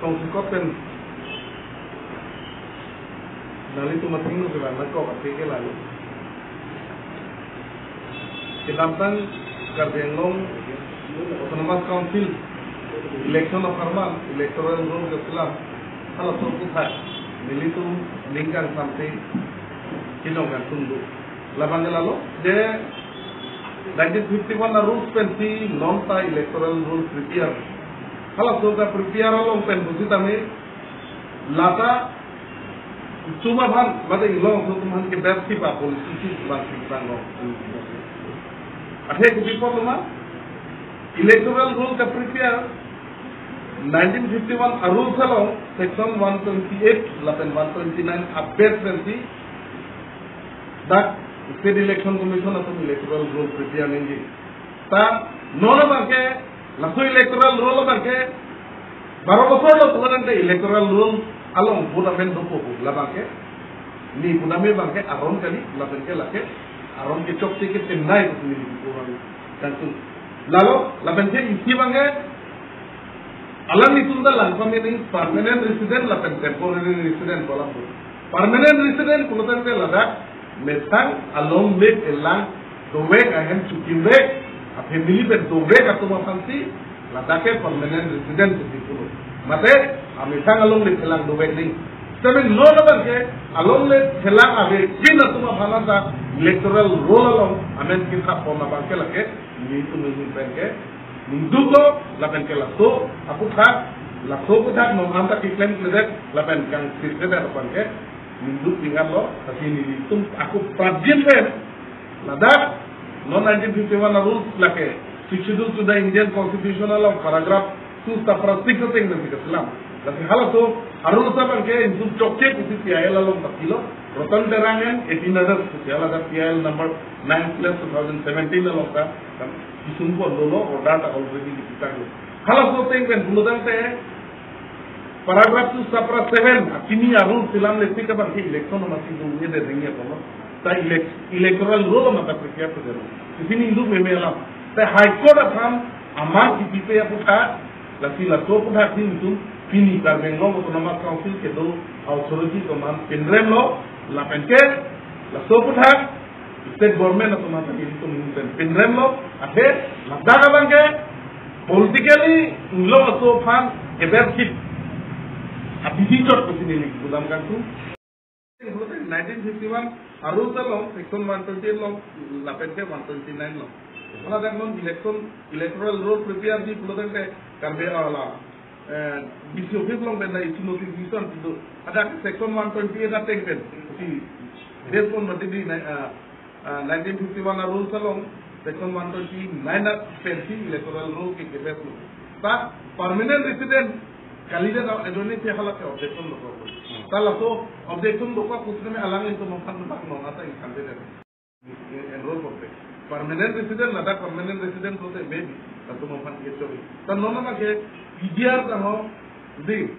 konsekuensi nali tu mating nu kena nak kau pasti ke lalu Kedampang Karbenglong Autonomous Council election of Harman electoral roll ke Islam kalau suku tak nilitu lingkang sampai kinongan tunggu labang lalu dia 1951 na rules pensi non ta electoral rules prepare kalau suka prepare long pen busi tame lata cuma ban mata ilong so tuman ke bersi pa polisi bang bang Ahe kubi po tuma electoral rule ka prepare 1951 rules along section 128 lapen 129 update pensi that State Election Commission atau electoral rule prepare nengi. Ta nono bangke laso electoral rule bangke baro bosor lo tuan electoral rule along buta men dopo la bangke ni buta me bangke aron kali la bangke lake aron ke chok ke tenai tu ni bukan dan tu lalu la bangke isi bangke alam ni tunda lang pamene permanent resident la pen temporary resident bola permanent resident kulotan ke Ladakh Mesang along with a land dowek ahem chukindek a family pe dowek atuma fansi Ladakh permanent resident di pulo mate amesang along with lang dowek ning tapi no nabar ke along with lang ave kin atuma phanata electoral roll along amen kin ka pona banke lake ni tu ni penke ninduto lapen ke laso aku tha laso ko tha no anta ki claim kledek lapen kang sirte da banke Minggu tinggal lo, tapi ini itu aku perhatian kan, Ladakh non 1951 rules lake, scheduled to the Indian Constitutional Law paragraph 2 tapra 6 thing nanti Islam. Tapi hal itu harus apa ke itu cocok usi PIL lalu takilo, rotan terangan 1800 usi Ladakh PIL number 9/2017 lalu kan, disumpo dulu order already dikitakan. Hal itu thing kan bulutan teh Paragraph 2 sapra 7 akini arun silam lesi ka bagi election masih dunia de dengi apa ta electoral rule mata prepare to dero sini indu memela ta high court apam amar ki pipe ya puta lasi la to puta tin itu fini Karbenglong Autonomous Council ke do authority command pendrem lo la penke la so puta state government atau mata itu mungkin pendrem lo ahe la daga bangke politically lo so fan ever Abisitor kesini nih, budam kan tuh. 1951 harus along section 128 long, 129 long. Kalau ada non electoral roll prepare di bulan teh, karena Allah, bisi office long benda itu notification itu. Ada section 128 ada tengken. Si respon berarti di 1951 rules along section 129 ada pensi electoral roll ke kebes. Tak permanent resident Kalida na Indonesia halak objection lo ko. Tala so objection lo ko kusne me alang itu mafan mak no ata in kande enroll ko pe. Permanent resident na da permanent resident ko te maybe atu mafan ke chobi. Tan no na ke PDR ta ho di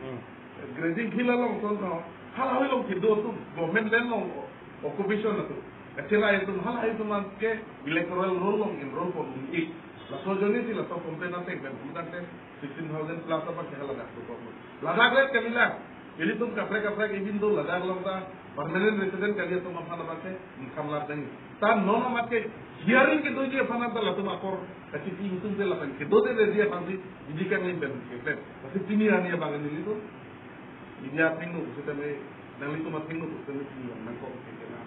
grading khila lo ko no hala lo ke do tu government len lo occupation na tu. Kachela itu hala itu man ke electoral roll lo enroll ko di. La sojoni si la to compena te ben bukan te 16,000 plus apa kaya Ladakh tu kau. Ladakh le kamilah. Jadi tu kapre ibin tu Ladakh lomta permanent resident kalian tu mampu apa ke kamlar dengi. Tan non amat ke hearing ke tu je fana tu la tu makor kasi ti itu tu la pen ke do de dia fansi didikan ni ben ke. Kasi tini ani bangan ni tu. Dia pingu kita me nang itu mat pingu tu ni nang ko ke na.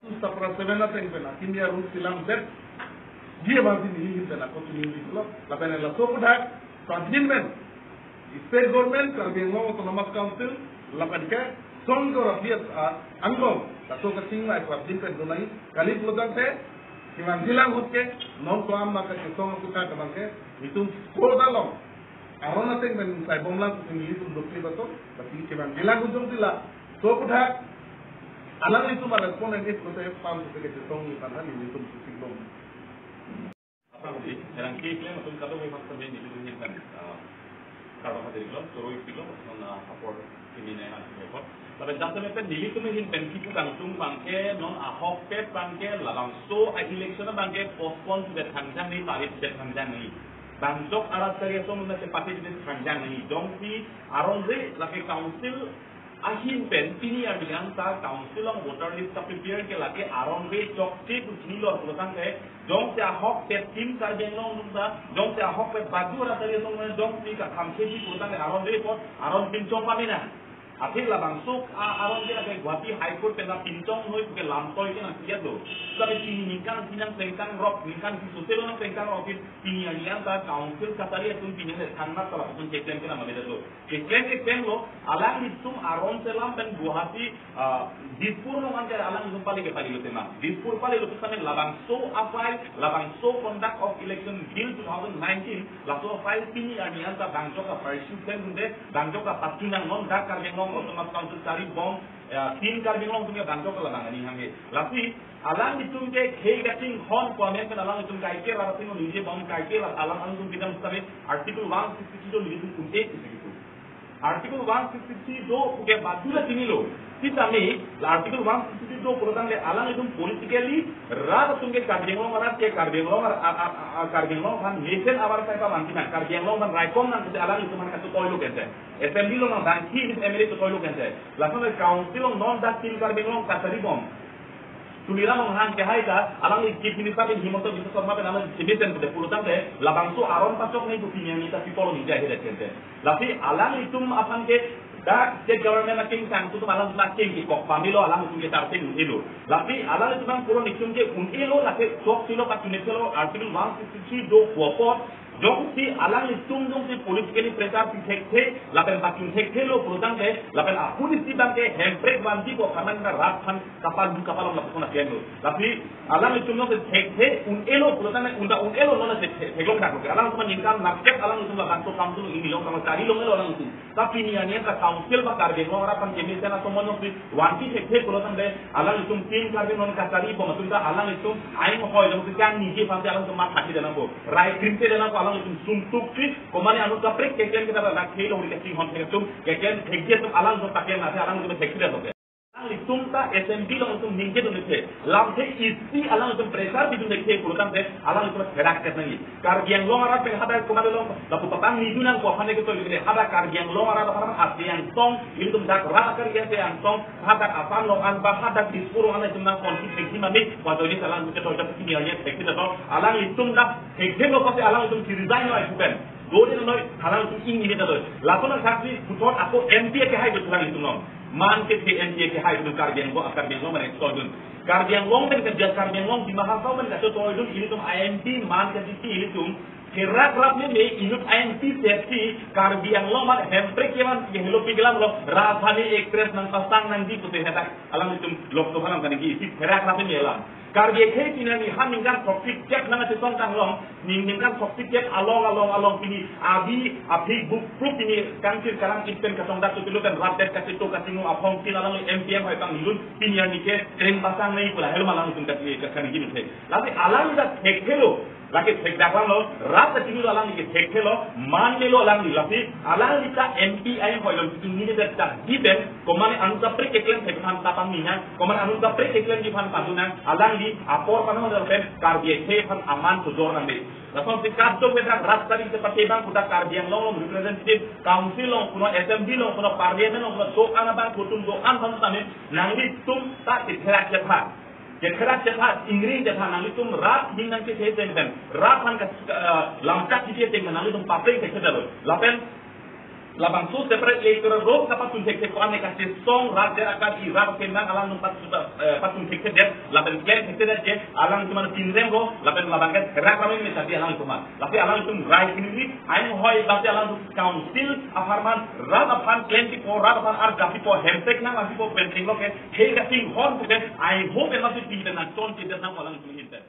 Tu sapra sevena teng pena kimia ru silam set dia masih ni kita nak continue ni lo, tapi la so pada continue state government Karbenglong Autonomous Council lapan ke song ko rafiat anggong, so ka singma ko din pen donai kali pulang te kiman silang hutke non ko am maka ke song kita ke itu ko dalong arona teng men sai bomlang ko ni itu dokli bato tapi kiman silang ujung dila so pada alang itu ma respond ini ko te pam ko ke song ni pan ni itu siglom Sekarang kita masuk kalau memang terjadi di dunia kan, kalau hadir kalau suruh itu kalau support ini nih support. Tapi jasa mereka nilai tu mungkin pensi tu langsung bangke non ahok pe bangke langsung election bangke postpone sudah tangjang ni tarikh sudah tangjang ni. bangjok alat dari itu mana sepati jenis panjang ini dongsi aronze lagi council ahin pen pini yang dengan sa council ang voter list ka prepare ke lagi aronze chokti kuchini lo perusahaan ke dong se ahok te tim ka jengong nungsa dong se ahok pe baju alat dari itu mana dongsi ka kamse di perusahaan ke aronze pot aron pincong pamina akhir labang suk aron dia kayak Guwahati High Court pernah pincong noi ke lamtoy ke nang siat do tapi sini ningkang sinang sengkang rock ningkang si soselo nang sengkang rock ini yang ta council katari atun pinyang tanah telah pun ceklen ke nama beda do ceklen lo alang itum aron selam pen Guwahati dispur nang angker alang itum pali ke pali lo tema dispur pali lo pesan labang so afile labang so conduct of election bill 2019 lato file pini yang ta bangjok ka pursue pen hunde bangjok ka patunang non dak karjeng otomatis council cari bom tin karbing long tumya bangkok ke labang ani hange lapi alang itum ke khei gating hon komen ke alang itum kai ke rating nije bom kai ke alang alang tum bidang sabe article 162 do nije tum ke gitu article 162 do ke badula tinilo sitame article 162 do prodan le alang itum politically rat tum ke karbing long rat ke karbing long han nation abar sai pa mantinan karbing long man raikon nan ke alang itum man ka to toilo kente assembly long dan ki emirate to toilo kente lasan council long non dat tin karbing long kasari bom tulira long han ke haita alang ki minister in himoto bisa sama pe nama cibeten ke pulutan te labangsu aron pacok nei opinion ni ta people ni jahe kente lapi alang itum apan ke da state government na king sang tu alang na king ki kok pamilo alang itum ke tarting ilo lapi alang itum bang puro nikum ke un ilo lape sok silo pa tunetelo article 163 do popot jong si alang itum jong si politically pressure si thekhe lapen pakin thekhe lo prodang te lapen apun si bangke hemprek bandi ko kaman na rat khan kapal la puna keno tapi alang itum jong si thekhe un elo prodang na unda un elo no na theglong dak alang itum ningkan nakep alang itum la kanto kamtu ini lo kama tari lo elo alang itum tapi ni ania ka council ba karbe no harapan kemisena to mono si wanti thekhe prodang de alang itum tin karbe non kasari bo matunda alang itum aing hoy jong si kan nije pamte alang itum mat thaki dana bo rai krinte dana ko alang itum suntuk tri komane anu kapre keken kita ba khelo hori kesi hon thek tum keken thekje tum alang so taken ase alang itum thekje da hobe alang itum ta SMB lo itum ninje do nete lamte isi alang itum pressure bidun dekhe pulutan te alang itum therak ket ngi kargiang lo ara pe hada komane lo la pupatang ni dunan ko phane ke to le hada kargiang lo ara param asian song itum dak ra kargiang te an song hada apan lo an ba hada dispuru ana itum na konflik tekni mami ko do ni alang ke to ta kini ya thekje da alang itum da thekje lo ko alang itum resign lo bukan dole no alang itum ingi ni da do lapona sakri putot ako MP ke hay do alang itum no man ke TNJ ke hay do kargiang go kargiang lo mane to dun kargiang long men ke jas kargiang long di mahasau men ka to dun ini tum IMP man ke di ini tum kerak rap me inut IMP safety kargiang long man hemprek yaman ke helo pigelam lo rasani express nang pasang nang di putih hata alang itum lok to halam kan gi si kerak rap me elam karge ke tinani han ningkan toxic jet nang te son tang long ningkan toxic jet along ini abi book proof ini kantir kalang ipen ka song dak tu lu kan ratet ka situ ka sinu apong tin alang MPM hai tang nilun pinya ni ke tren pasang nei pula helo malang itum ka kan gi ni lapi alang da thekelo laki thek daklang lo rat ta tilu alang ni ke thekelo man ni lo alang ni lapi alang ni ka MP ai hoi lo tu ni de ta diben komane anu ka pre keklen thek han tapang ni han komane anu ka pre keklen di han padunan alang di apor pano dal pen karge ke han aman tu jor nang langsung sikat tu kita rasta di seperti bang kita kardiang long representative council long kuno SMB long kuno parliament long kuno sokan bang kutum doan han tamen nang di tum tak dikerak jephat Jekrat jephat ingri jephat nang itum rat hinang ke sesen ben rat han ka lamcat di sesen nang itum papre ke sedalo lapen labang su separate electoral roll kapat tun tek ko ane ka song rat der akan i rat kendang alang numpat patun tek der lapen claim tek der je alang cuma tinrem go lapen labang ka rak ramen me tadi alang cuma tapi alang tum right ini ain hoy tapi alang council afarman rat apan claim ki po rat apan ar gapi po hemtek na gapi po penting lo ke he gating hon ke ai ho ke masih tindan na ton tindan na alang tum hinter